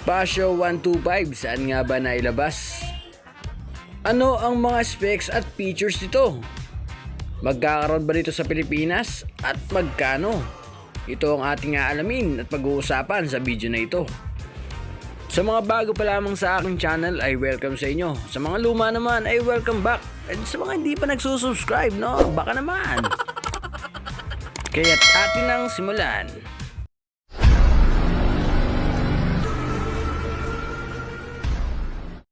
Pasio 125, saan nga ba nailabas? Ano ang mga specs at features nito? Magkakaroon ba nito sa Pilipinas? At magkano? Ito ang ating aalamin at pag-uusapan sa video na ito. Sa mga bago pa lamang sa aking channel ay welcome sa inyo. Sa mga luma naman ay welcome back. At sa mga hindi pa nagsusubscribe, no? Baka naman. Kaya't atin nang simulan.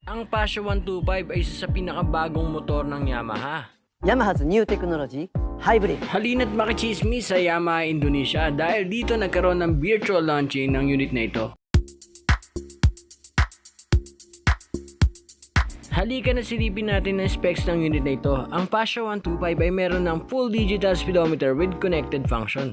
Ang Pasio 125 ay isa sa pinakabagong motor ng Yamaha. Yamaha's new technology, hybrid. Halina't makichismis sa Yamaha Indonesia dahil dito nagkaroon ng virtual launching ng unit na ito. Halika na silipin natin ang specs ng unit na ito. Ang Pasio 125 ay meron ng full digital speedometer with connected function.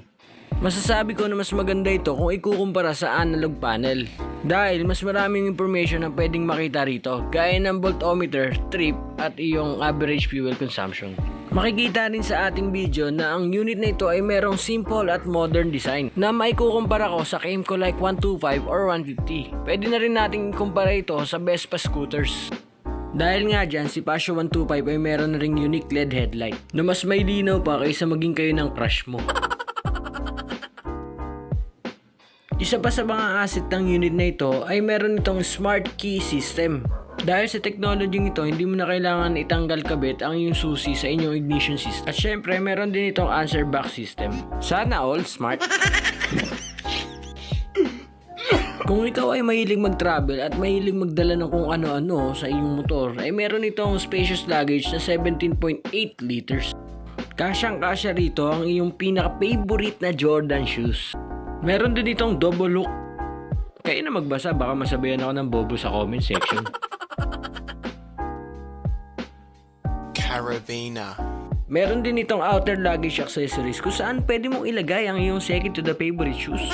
Masasabi ko na mas maganda ito kung ikukumpara sa analog panel dahil mas maraming information ang pwedeng makita rito gaya ng voltometer, trip at iyong average fuel consumption. Makikita rin sa ating video na ang unit na ito ay merong simple at modern design na maikukumpara ko sa Kymco like 125 or 150. Pwede na rin natin kumpara ito sa Vespa scooters. Dahil nga dyan, si Pasio 125 ay meron na ring unique LED headlight na mas may linaw pa kaysa maging kayo ng crush mo. Isa pa sa mga asset ng unit na ito ay meron itong smart key system. Dahil sa technology ito, hindi mo na kailangan itanggal kabit ang iyong susi sa inyong ignition system. At syempre, meron din itong answer back system. Sana all smart. Kung ikaw ay mahilig mag-travel at mahilig magdala ng kung ano-ano sa iyong motor, ay meron itong spacious luggage na 17.8 liters. Kasyang-kasya rito ang iyong pinaka-favorite na Jordan shoes. Meron din itong double look. Kaya na magbasa, baka masabayan ako ng bobo sa comment section. Carabiner. Meron din itong outer luggage accessories kung saan pwede mong ilagay ang iyong second to the favorite shoes.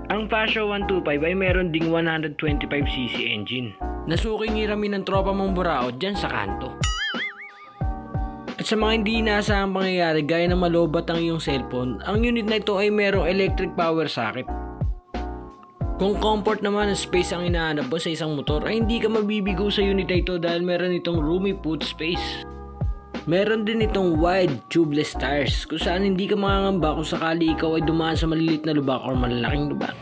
Ang Pasio 125 ay meron ding 125cc engine. Nasuking hiramin ng tropa mong buraot dyan sa kanto. At sa mga hindi inaasahang pangyayari gaya na malobat ang iyong cellphone, ang unit na ito ay merong electric power socket. Kung comfort naman at space ang hinahanap mo sa isang motor ay hindi ka mabibigo sa unit na ito dahil meron itong roomy boot space. Meron din itong wide tubeless tires kung saan hindi ka mangangamba kung sakali ikaw ay dumaan sa malilit na lubak o malalaking lubak.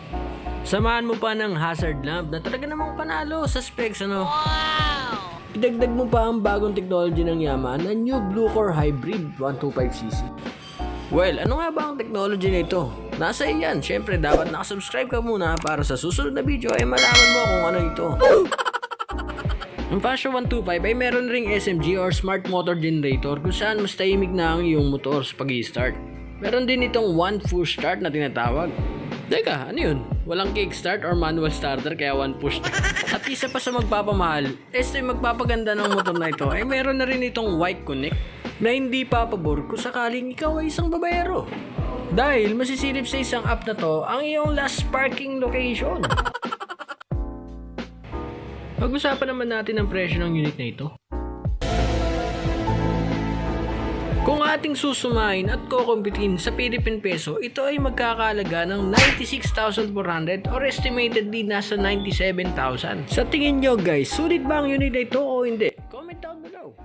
Samahan mo pa ng hazard lamp na talaga namang panalo sa specs, ano? Wow! Idagdag mo pa ang bagong technology ng Yamaha na New Blue Core Hybrid 125cc. Well, ano nga ba ang technology na ito? Nasa iyan, syempre dapat nakasubscribe ka muna para sa susunod na video ay malaman mo kung ano ito. Ang Pasio 125 ay meron ring SMG or Smart Motor Generator kung saan mas tahimik na ang iyong motor sa pag-i-start. Meron din itong one push start na tinatawag. Teka, ano yun? Walang kickstart or manual starter kaya one push. At isa pa sa magpapamahal, magpapaganda ng motor na ito ay meron na rin itong white connect na hindi papabor kung sakaling ikaw ay isang babaero. Dahil masisilip sa isang app na to ang iyong last parking location. Pag-usapan naman natin ang presyo ng unit na ito. Kung ating susumahin at kukumpitin sa Philippine Peso, ito ay magkakalaga ng 96,400 or estimatedly nasa 97,000. Sa tingin nyo guys, sulit ba ang unit na ito o hindi? Comment down below.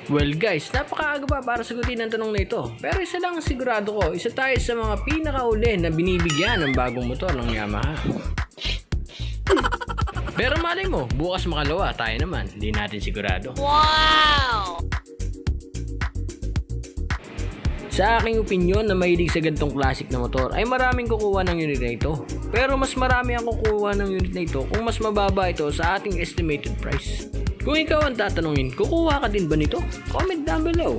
Well guys, napakaaga pa para sagutin ang tanong na ito. Pero isa lang sigurado ko, isa tayo sa mga pinakauli na binibigyan ng bagong motor ng Yamaha. Pero malay mo, bukas makalawa, tayo naman, hindi natin sigurado. Wow! Sa aking opinyon na mahilig sa gantong classic na motor ay maraming kukuha ng unit na ito. Pero mas marami ang kukuha ng unit na ito kung mas mababa ito sa ating estimated price. Kung ikaw ang tatanungin, kukuha ka din ba nito? Comment down below.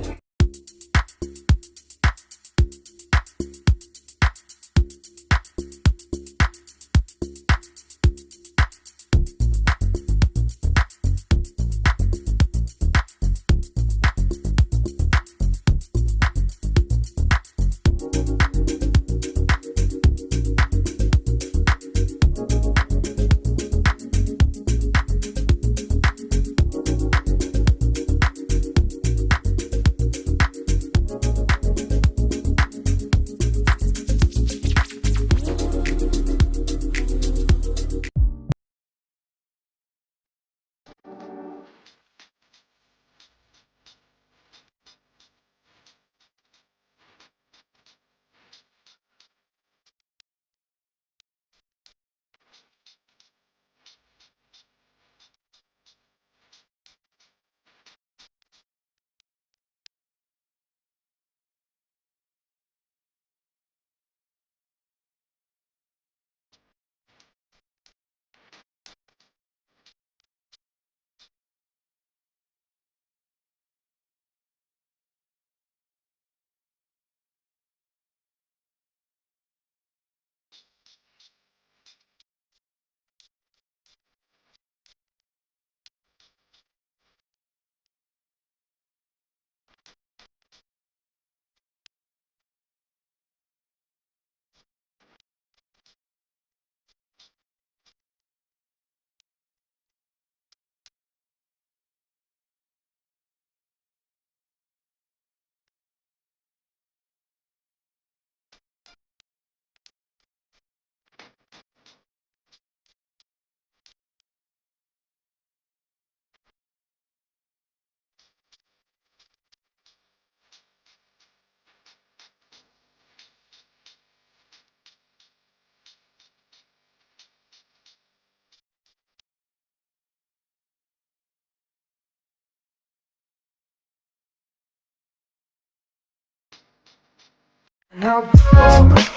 Now